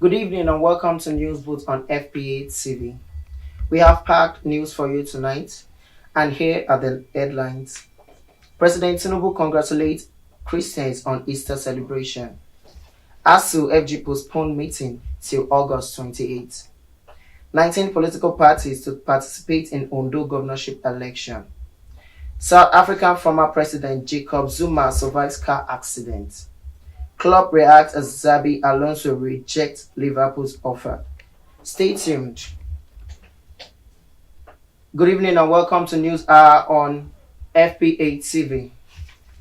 Good evening and welcome to News Booth on FPA TV. We have packed news for you tonight, and here are the headlines. President Tinubu congratulates Christians on Easter celebration. ASU FG postponed meeting till August 28. 19 political parties to participate in Ondo governorship election. South African former President Jacob Zuma survives car accident. Club reacts as Xabi Alonso rejects Liverpool's offer. Stay tuned. Good evening and welcome to News Hour on FPA TV.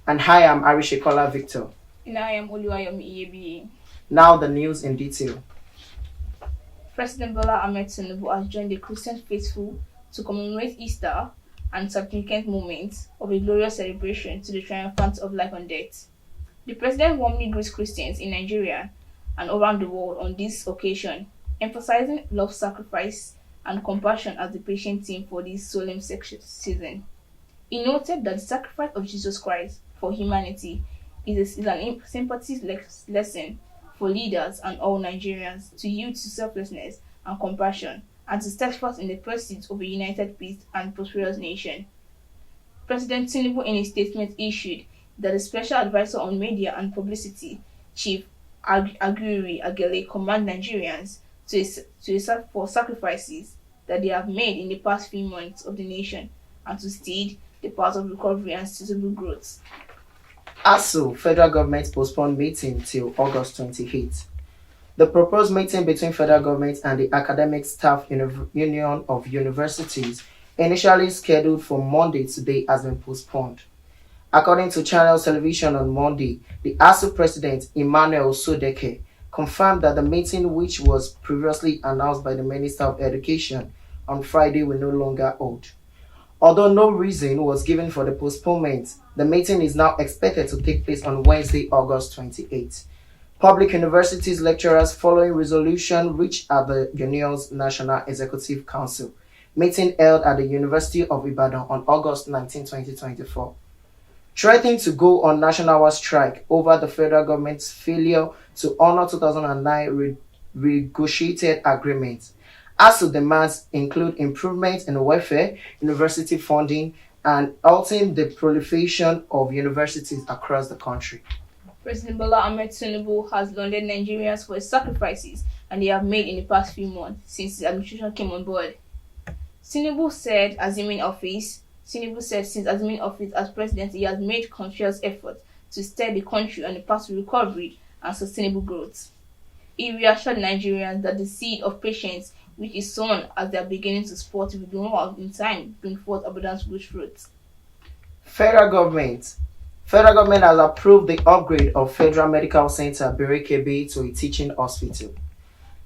And hi, I'm Arishekola Victor. And I am Oluwayomi Iyebiye. Now the news in detail. President Bola Ahmed Tinubu has joined the Christian faithful to commemorate Easter and significant moments of a glorious celebration to the triumphant of life and death. The president warmly greets Christians in Nigeria and around the world on this occasion, emphasizing love, sacrifice, and compassion as the patient theme for this solemn season. He noted that the sacrifice of Jesus Christ for humanity is an sympathy lesson for leaders and all Nigerians to yield to selflessness and compassion and to steadfast in the pursuit of a united, peace, and prosperous nation. President Tinubu, in a statement issued, that the Special Advisor on Media and Publicity, Chief Aguri Agele, command Nigerians for sacrifices that they have made in the past few months of the nation and to steer the path of recovery and sustainable growth. ASU federal government postponed meeting till August 28. The proposed meeting between federal government and the Academic Staff Union of Universities, initially scheduled for Monday today, has been postponed. According to Channel Television on Monday, the ASU president, Emmanuel Sodeke, confirmed that the meeting, which was previously announced by the Minister of Education on Friday, will no longer hold. Although no reason was given for the postponement, the meeting is now expected to take place on Wednesday, August 28. Public universities lecturers, following resolution reached at the Union's National Executive Council, meeting held at the University of Ibadan on August 19, 2024. Threatening to go on nationwide strike over the federal government's failure to honor 2009 renegotiated agreement. ASU demands include improvements in welfare, university funding, and halting the proliferation of universities across the country. President Bola Ahmed Tinubu has lauded Nigerians for his sacrifices and they have made in the past few months since his administration came on board. Tinubu said since assuming office as president, he has made conscious efforts to steer the country on the path to recovery and sustainable growth. He reassured Nigerians that the seed of patience, which is sown as they are beginning to spot, will grow in time, bring forth abundant good fruits. Federal government has approved the upgrade of Federal Medical Center Berekebe to a teaching hospital.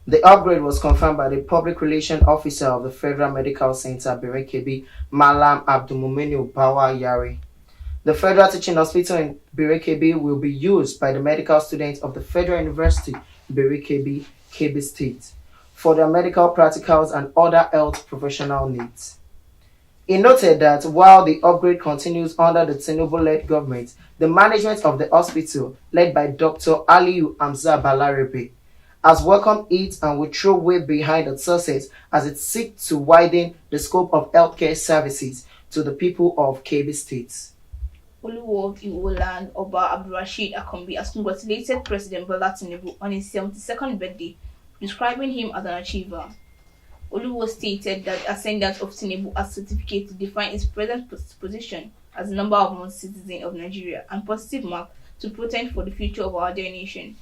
The upgrade was confirmed by the Public Relations Officer of the Federal Medical Center Berekebe, Malam Abdulmuminu Bawa Yari. The Federal Teaching Hospital in Berekebe will be used by the medical students of the Federal University Berekebe, Kebbi State, for their medical practicals and other health professional needs. He noted that while the upgrade continues under the Tinubu-led government, the management of the hospital, led by Dr. Aliyu Amza Balarebe, has welcomed it and will throw weight behind the success as it seeks to widen the scope of healthcare services to the people of Kebbi State. Oluwo of Iwoland, Oba Abdulrasheed Akombi, has congratulated President Bola Tinubu on his 72nd birthday, describing him as an achiever. Oluwo stated that the ascendance of Tinubu as certificate to define his present position as a number one citizen of Nigeria and positive mark to portend for the future of our dear nation.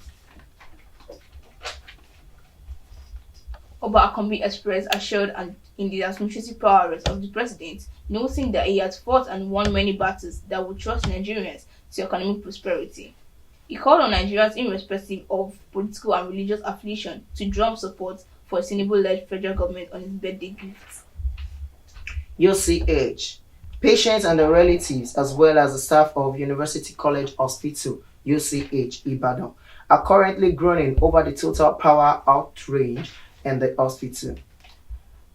Oba Akombi expressed assured in the administrative powers of the president, noting that he has fought and won many battles that will trust Nigerians to economic prosperity. He called on Nigerians, irrespective of political and religious affiliation, to drum support for a Tinubu-led federal government on his birthday gifts. UCH. Patients and their relatives, as well as the staff of University College Hospital, UCH, Ibadan, are currently groaning over the total power outrage in the hospital.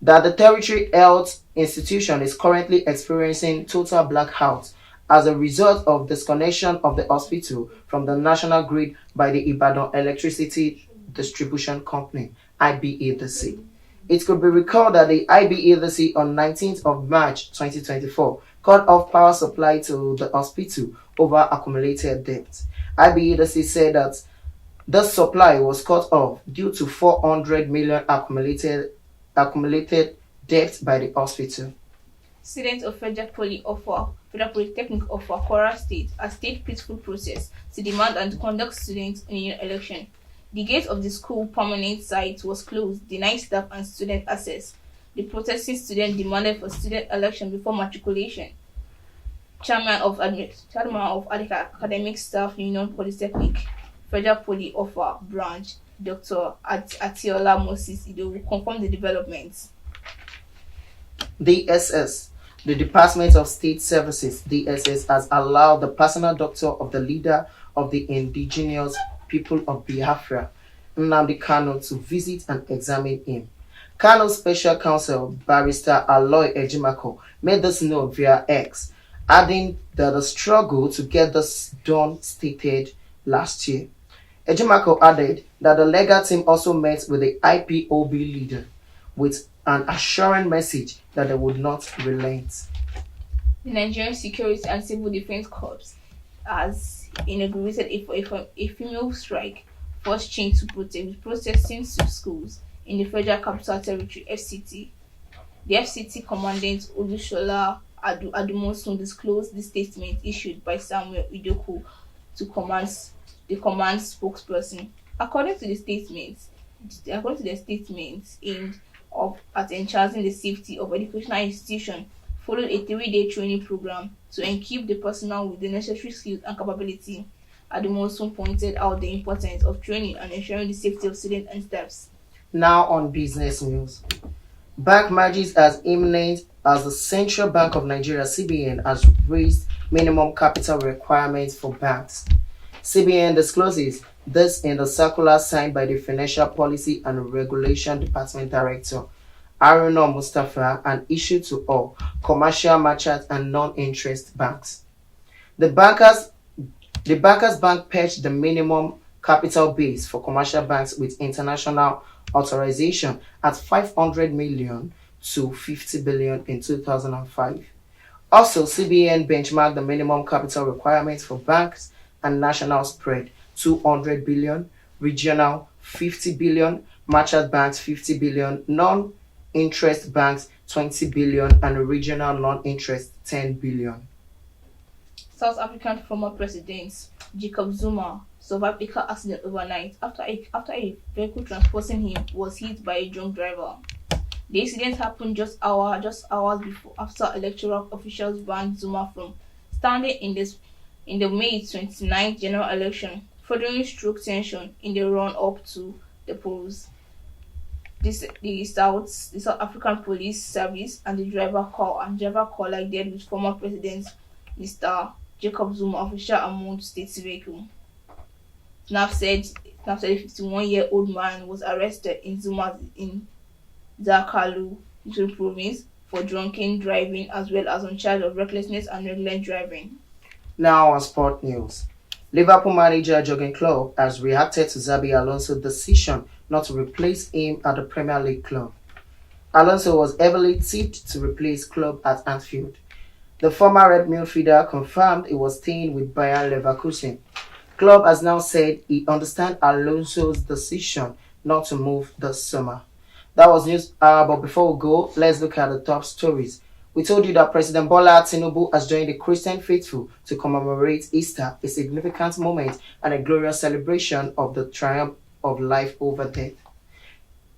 That the Tertiary Health Institution is currently experiencing total blackouts as a result of disconnection of the hospital from the national grid by the Ibadan Electricity Distribution Company, IBEDC. It could be recalled that the IBEDC on 19th of March 2024 cut off power supply to the hospital over accumulated debt. IBEDC said that the supply was cut off due to 400 million accumulated debt by the hospital. Students of Federal Polytechnic of Kwara State a state peaceful process to demand and conduct student union election. The gate of the school permanent site was closed, denying staff and student access. The protesting students demanded for student election before matriculation. Chairman of Academic Staff Union Polytechnic, Federal Poly Offer Branch, Dr. Atiola Moses Idowu confirmed the developments. DSS, the Department of State Services, DSS, has allowed the personal doctor of the leader of the indigenous people of Biafra, Nnamdi Kanu, to visit and examine him. Kanu's special counsel, Barrister Aloy Ejimako, made this known via X, adding that the struggle to get this done started last year. Ejimako added that the legal team also met with the IPOB leader with an assuring message that they would not relent. The Nigerian Security and Civil Defense Corps has inaugurated a female strike force chain to protect protesting schools in the Federal Capital Territory (FCT). The FCT Commandant Olushola Adumosun disclosed the statement issued by Samuel Idoku to the command spokesperson. According to the statement, aimed at enhancing the safety of educational institutions, followed a 3-day training program to equip the personnel with the necessary skills and capability. Adumosun pointed out the importance of training and ensuring the safety of students and staffs. Now on business news. Bank merges as imminent as the Central Bank of Nigeria (CBN) has raised minimum capital requirements for banks. CBN discloses this in the circular signed by the Financial Policy and Regulation Department Director Haruna Mustafa and issued to all commercial, merchant, and non-interest banks. The Bankers Bank patched the minimum capital base for commercial banks with international authorization at 500 million to 50 billion in 2005. Also, CBN benchmarked the minimum capital requirements for banks and national spread 200 billion, regional 50 billion, merchant banks 50 billion, non-interest banks 20 billion, and regional non-interest 10 billion. South African former President Jacob Zuma survived a car accident overnight after a vehicle transporting him was hit by a drunk driver. The incident happened just hours after electoral officials banned Zuma from standing in the May 29th general election, furthering stroke tension in the run-up to the polls. The South African Police Service and the driver collided with former President Mr. Jacob Zuma official among state's vehicle. SNAP said a 51-year-old man was arrested in Zakalu province for drunken driving as well as on charge of recklessness and negligent driving. Now on sport news. Liverpool manager Jurgen Klopp has reacted to Xabi Alonso's decision not to replace him at the Premier League club. Alonso was heavily tipped to replace Klopp at Anfield. The former Red midfielder confirmed he was staying with Bayer Leverkusen. Klopp has now said he understands Alonso's decision not to move this summer. That was news, but before we go, let's look at the top stories. We told you that President Bola Tinubu has joined the Christian faithful to commemorate Easter, a significant moment and a glorious celebration of the triumph of life over death.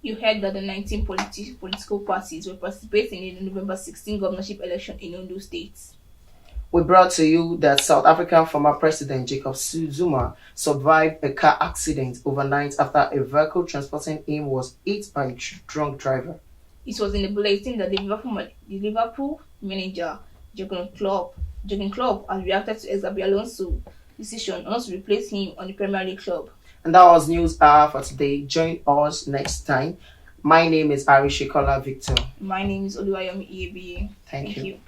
You heard that the 19 political parties were participating in the November 16 governorship election in Ondo State. We brought to you that South African former President Jacob Zuma survived a car accident overnight after a vehicle transporting him was hit by a drunk driver. It was in the bulletin that the Liverpool manager Jurgen Klopp has reacted to Xabi Alonso's decision not to replace him on the Premier League club. And that was news hour for today. Join us next time. My name is Arishikola Victor. My name is Oluwayomi Iyebiye. Thank you.